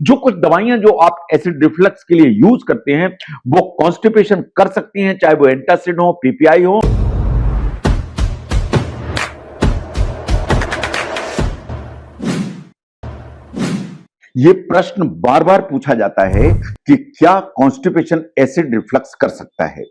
जो कुछ दवाइयां जो आप एसिड रिफ्लक्स के लिए यूज करते हैं वो कॉन्स्टिपेशन कर सकती हैं, चाहे वो एंटासिड हो, पीपीआई हो। ये प्रश्न बार बार पूछा जाता है कि क्या कॉन्स्टिपेशन एसिड रिफ्लक्स कर सकता है।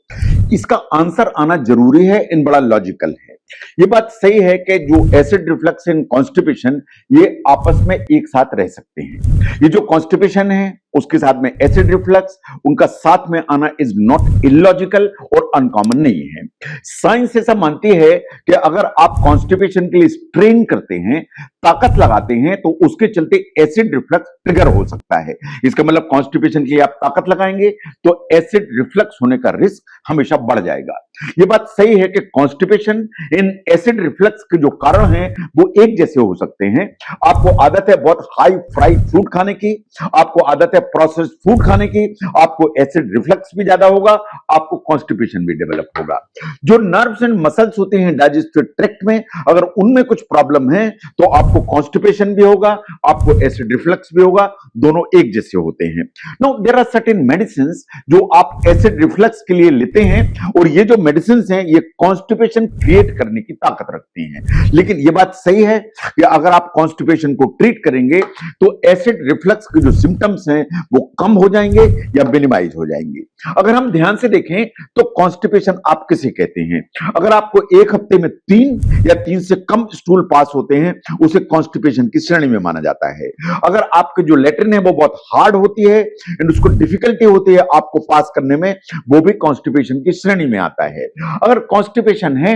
इसका आंसर आना जरूरी है, इन बड़ा लॉजिकल है। ये बात सही है कि जो एसिड रिफ्लक्स एंड कॉन्स्टिपेशन ये आपस में एक साथ रह सकते हैं। ये जो कॉन्स्टिपेशन है उसके साथ में एसिड रिफ्लक्स, उनका साथ में आना इज नॉट इलॉजिकल और अनकॉमन नहीं है। साइंस ऐसा मानती है कि अगर आप कॉन्स्टिपेशन के लिए स्ट्रेन करते हैं, ताकत लगाते हैं, तो उसके चलते एसिड रिफ्लक्स ट्रिगर हो सकता है। इसका मतलब कॉन्स्टिपेशन के लिए आप ताकत लगाएंगे तो एसिड रिफ्लक्स होने का रिस्क हमेशा बढ़ जाएगा। ये बात सही है कि कॉन्स्टिपेशन इन एसिड रिफ्लक्स के जो कारण हैं वो एक जैसे हो सकते हैं। आपको आदत है बहुत हाई फ्राइड फूड खाने की, आपको आदत है प्रोसेस्ड फूड खाने की, आपको एसिड रिफ्लक्स भी ज्यादा होगा, आपको कॉन्स्टिपेशन भी डेवलप होगा। जो नर्व्स एंड मसल्स होते हैं डाइजेस्टिव ट्रैक्ट में, अगर उनमें कुछ प्रॉब्लम है तो आपको कॉन्स्टिपेशन भी होगा, आपको एसिड रिफ्लक्स भी होगा, दोनों एक जैसे होते हैं। No, there are certain medicines जो आप एसिड रिफ्लक्स के लिए लेते हैं और ये जो मेडिसिन्स हैं ये कॉन्स्टिपेशन क्रिएट करने की ताकत रखती हैं। लेकिन ये बात सही है कि अगर आप कॉन्स्टिपेशन को ट्रीट करेंगे तो एसिड रिफ्लक्स के जो सिम्टम्स हैं वो कम हो जाएंगे या मिनिमाइज हो जाएंगे। अगर हम ध्यान से देखें तो कॉन्स्टिपेशन आप किसे कहते हैं? अगर आपको एक हफ्ते में 3 या 3 से कम स्टूल पास होते हैं उसे कॉन्स्टिपेशन की श्रेणी में माना जाता है। अगर आपके जो लेट्रिन है वो बहुत हार्ड होती है एंड उसको डिफिकल्टी होती है आपको पास करने में, वो भी कॉन्स्टिपेशन की श्रेणी में आता है। अगर कॉन्स्टिपेशन है,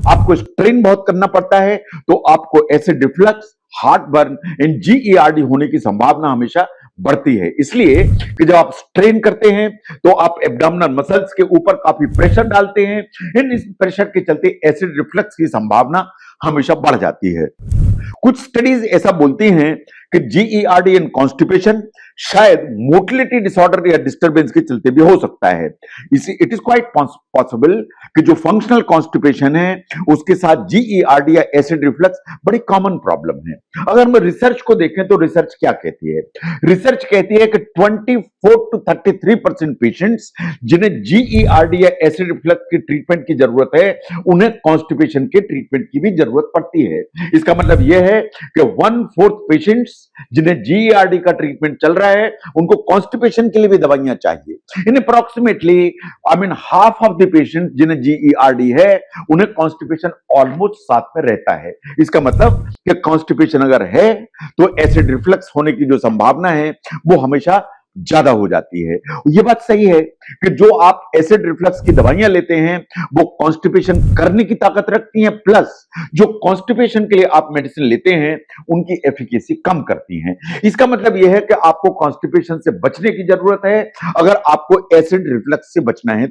आपको स्ट्रेन बहुत करना पड़ता है, तो आपको acid reflux, heart burn and GERD होने की संभावना हमेशा बढ़ती है। इसलिए कि जब आप स्ट्रेन करते हैं तो आप एब्डोमिनल मसल्स के ऊपर काफी प्रेशर डालते हैं, इस प्रेशर के चलते एसिड रिफ्लक्स की संभावना हमेशा बढ़ जाती है। कुछ स्टडीज ऐसा बोलती हैं कि जीईआरडी एंड कॉन्स्टिपेशन शायद मोटिलिटी डिसऑर्डर या डिस्टरबेंस के चलते भी हो सकता है। इट इज क्वाइट पॉसिबल कि जो फंक्शनल कॉन्स्टिपेशन है उसके साथ जीईआरडी या एसिड रिफ्लक्स बड़ी कॉमन प्रॉब्लम है। अगर हम रिसर्च को देखें तो रिसर्च क्या कहती है? रिसर्च कहती है कि 24 to 33% पेशेंट्स जिन्हें जीईआरडी या एसिड रिफ्लक्स की ट्रीटमेंट की जरूरत है उन्हें कॉन्स्टिपेशन के ट्रीटमेंट की भी जरूरत पड़ती है। इसका मतलब यह है कि 1/4 पेशेंट्स जिन्हें जीईआरडी का ट्रीटमेंट चल रहा है उनको कॉन्स्टिपेशन के लिए भी दवाइयां चाहिए। In approximately half of the patient जिन्हें जीईआरडी है उन्हें कॉन्स्टिपेशन ऑलमोस्ट साथ में रहता है। इसका मतलब कि कॉन्स्टिपेशन अगर है तो एसिड रिफ्लक्स होने की जो संभावना है वो हमेशा ज्यादा हो जाती है। ये बात सही है कि जो आप एसिड रिफ्लक्स की दवाइयां लेते हैं वो कॉन्स्टिपेशन करने की ताकत रखती हैं, प्लस जो कॉन्स्टिपेशन के लिए आप मेडिसिन लेते हैं उनकी एफिकेसी कम करती हैं। इसका मतलब यह है कि आपको कॉन्स्टिपेशन से बचने की जरूरत है। अगर आपको एसिड रिफ्लक्स से बचना है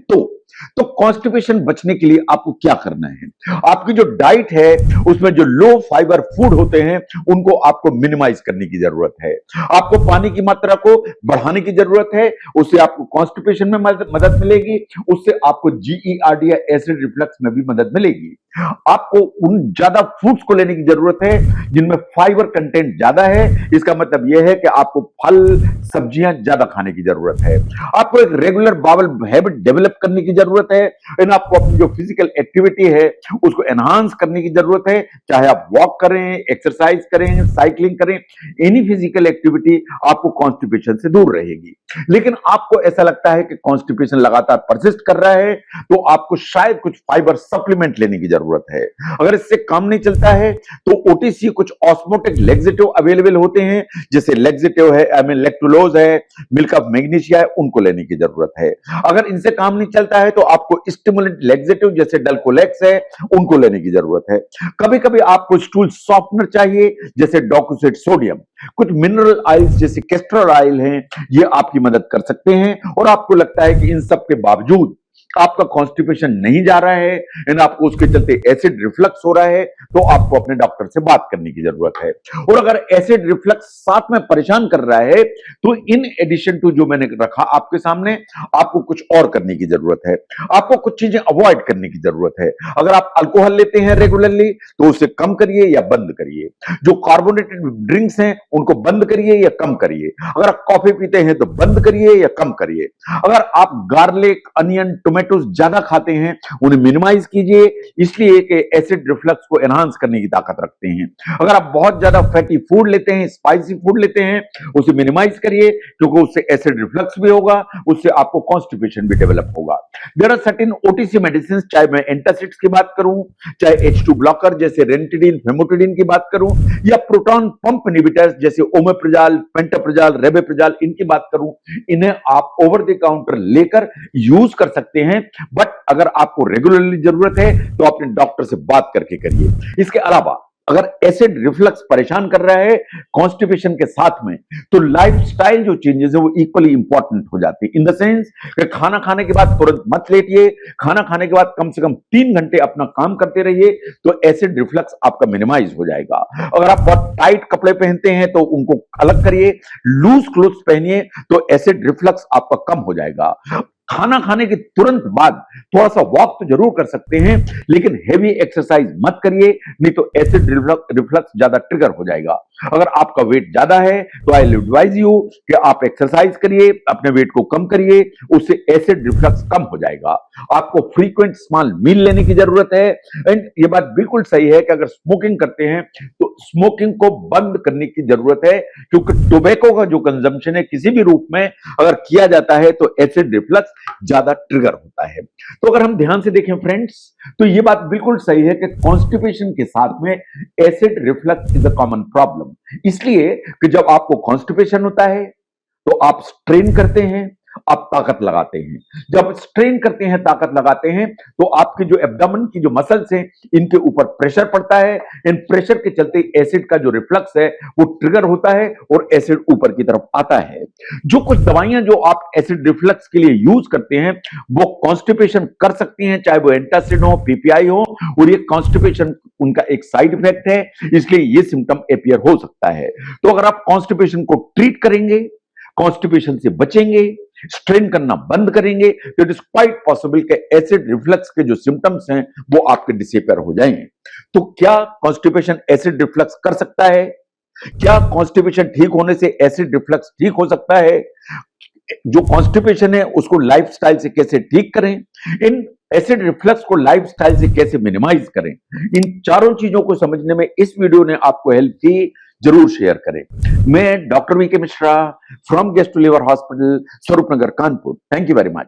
तो कॉन्स्टिपेशन बचने के लिए आपको क्या करना है? आपकी जो डाइट है उसमें जो लो फाइबर फूड होते हैं उनको आपको मिनिमाइज करने की जरूरत है। आपको पानी की मात्रा को बढ़ाने की जरूरत है, उससे आपको कॉन्स्टिपेशन में मदद मिलेगी, उससे आपको जीईआरडी या एसिड रिफ्लक्स में भी मदद मिलेगी। आपको उन ज्यादा फूड्स को लेने की जरूरत है जिनमें फाइबर कंटेंट ज्यादा है। इसका मतलब यह है कि आपको फल सब्जियां ज्यादा खाने की जरूरत है। आपको एक रेगुलर बावल हैबिट डेवलप करने की जरूरत है एंड आपको अपनी जो फिजिकल एक्टिविटी है उसको एनहांस करने की जरूरत है। चाहे आप वॉक करें, एक्सरसाइज करें, साइकिलिंग करें, एनी फिजिकल एक्टिविटी आपको कॉन्स्टिपेशन से दूर रहेगी। लेकिन आपको ऐसा लगता है कि कॉन्स्टिपेशन लगातार परसिस्ट कर रहा है तो आपको शायद कुछ फाइबर सप्लीमेंट लेने की जरूरत है। अगर इससे काम नहीं चलता है तो ओटीसी कुछ ऑस्मोटिक लेक्सेटिव अवेलेबल होते हैं, जैसे लेक्सेटिव है, लेक्टुलोज है, मिल्क ऑफ मैग्नीशिया है, उनको लेने की जरूरत है। अगर इनसे काम नहीं चलता है तो आपको स्टिमुलेंट लेक्सेटिव जैसे डल्कोलेक्स है, उनको लेने की जरूरत है। कभी कभी आपको स्टूल सॉफ्टनर चाहिए जैसे डॉक्यूसेट सोडियम। कुछ मिनरल ऑयल्स जैसे कैस्टर ऑयल हैं, ये आपकी मदद कर सकते हैं। और आपको लगता है कि इन सब के बावजूद आपका कॉन्स्टिपेशन नहीं जा रहा है एंड आपको उसके चलते एसिड रिफ्लक्स हो रहा है, तो आपको अपने डॉक्टर से बात करने की जरूरत है। और अगर एसिड रिफ्लक्स साथ में परेशान कर रहा है, तो इन एडिशन टू जो मैंने रखा आपके सामने, आपको कुछ और करने की जरूरत है। आपको कुछ चीजें अवॉइड करने की जरूरत है। अगर आप अल्कोहल लेते हैं रेगुलरली, तो उसे कम करिए या बंद करिए। जो कार्बोनेटेड ड्रिंक्स हैं उनको बंद करिए या कम करिए। अगर आप कॉफी पीते हैं तो बंद करिए या कम करिए। अगर आप गार्लिक, अनियन, टोमेटोज ज्यादा खाते हैं, उन्हें मिनिमाइज कीजिए, इसलिए कि एसिड रिफ्लक्स को एनहांस करने की ताकत रखते हैं। अगर आप बहुत ज्यादा फैटी फूड लेते हैं, स्पाइसी फूड लेते हैं, उसे मिनिमाइज करिए, क्योंकि उससे एसिड रिफ्लक्स भी होगा, उससे आपको कॉन्स्टिपेशन भी डेवलप होगा। There are certain OTC medicine, चाहे मैं एंटासिड्स की बात करूं, चाहे H2 ब्लॉकर जैसे रेंटिडिन, फेमोटिडिन की बात करूं, या प्रोटॉन पंप इनहिबिटर्स जैसे ओमेप्रोजाल, पेंटाप्रोजाल, रेबेप्रोजाल, इनकी बात करूं, इन्हें आप ओवर द काउंटर लेकर यूज कर सकते हैं। बट अगर आपको रेगुलरली जरूरत है तो अपने डॉक्टर से बात करके करिए। इसके अलावा अगर एसिड रिफ्लक्स परेशान कर रहा है कॉन्स्टिपेशन के साथ में, तो लाइफस्टाइल जो चेंजेस है वो इक्वली इंपॉर्टेंट हो जाती है। इन द सेंस कि खाना खाने के बाद तुरंत मत लेटिए, खाना खाने के बाद कम से कम 3 घंटे अपना काम करते रहिए, तो एसिड रिफ्लक्स आपका मिनिमाइज हो जाएगा। अगर आप बहुत टाइट कपड़े पहनते हैं तो उनको अलग करिए, लूज क्लोथ्स पहनिए, तो एसिड रिफ्लक्स आपका कम हो जाएगा। खाना खाने के तुरंत बाद थोड़ा सा वॉक तो जरूर कर सकते हैं, लेकिन हेवी एक्सरसाइज मत करिए, नहीं तो एसिड रिफ्लक्स ज्यादा ट्रिगर हो जाएगा। अगर आपका वेट ज्यादा है तो आई एडवाइज यू कि आप एक्सरसाइज करिए, अपने वेट को कम करिए, उससे एसिड रिफ्लक्स कम हो जाएगा। आपको फ्रीक्वेंट स्मॉल मील लेने की जरूरत है। एंड ये बात बिल्कुल सही है कि अगर स्मोकिंग करते हैं तो स्मोकिंग को बंद करने की जरूरत है, क्योंकि टोबैको का जो कंजम्पशन है किसी भी रूप में अगर किया जाता है तो एसिड रिफ्लक्स ज्यादा ट्रिगर होता है। तो अगर हम ध्यान से देखें फ्रेंड्स, तो ये बात बिल्कुल सही है कि कॉन्स्टिपेशन के साथ में acid reflux is a common problem. इसलिए कि जब आपको कॉन्स्टिपेशन होता है तो आप स्ट्रेन करते हैं, आप ताकत लगाते हैं। जब स्ट्रेन करते हैं, ताकत लगाते हैं, तो आपके जो एब्डोमेन की जो मसल्स हैं, इनके ऊपर प्रेशर पड़ता है। इन प्रेशर के चलते एसिड का जो रिफ्लक्स है वो ट्रिगर होता है और एसिड ऊपर की तरफ आता है। जो कुछ दवाइयां जो आप एसिड रिफ्लक्स के लिए यूज करते हैं वो कॉन्स्टिपेशन कर सकती हैं, चाहे वो एंटासिड हो, पीपीआई हो, और ये कॉन्स्टिपेशन उनका एक साइड इफेक्ट है, इसलिए ये सिम्टम अपीयर हो सकता है। तो अगर आप कॉन्स्टिपेशन को ट्रीट करेंगे, कॉन्स्टिपेशन से बचेंगे, स्ट्रेन करना बंद करेंगे, तो इट इज क्वाइट पॉसिबल कि एसिड रिफ्लक्स के जो सिम्टम्स हैं वो आपके डिसअपीयर हो जाएंगे। तो क्या कॉन्स्टिपेशन एसिड रिफ्लक्स कर सकता है? क्या कॉन्स्टिपेशन ठीक होने से एसिड रिफ्लक्स ठीक हो सकता है? जो कॉन्स्टिपेशन है उसको लाइफस्टाइल से कैसे ठीक करें? इन एसिड रिफ्लक्स को लाइफस्टाइल से कैसे मिनिमाइज करें? इन चारों चीजों को समझने में इस वीडियो ने आपको हेल्प की, जरूर शेयर करें। मैं doctor V K Mishra from gastro liver hospital, Swaroop Nagar, Kanpur. Thank you very much.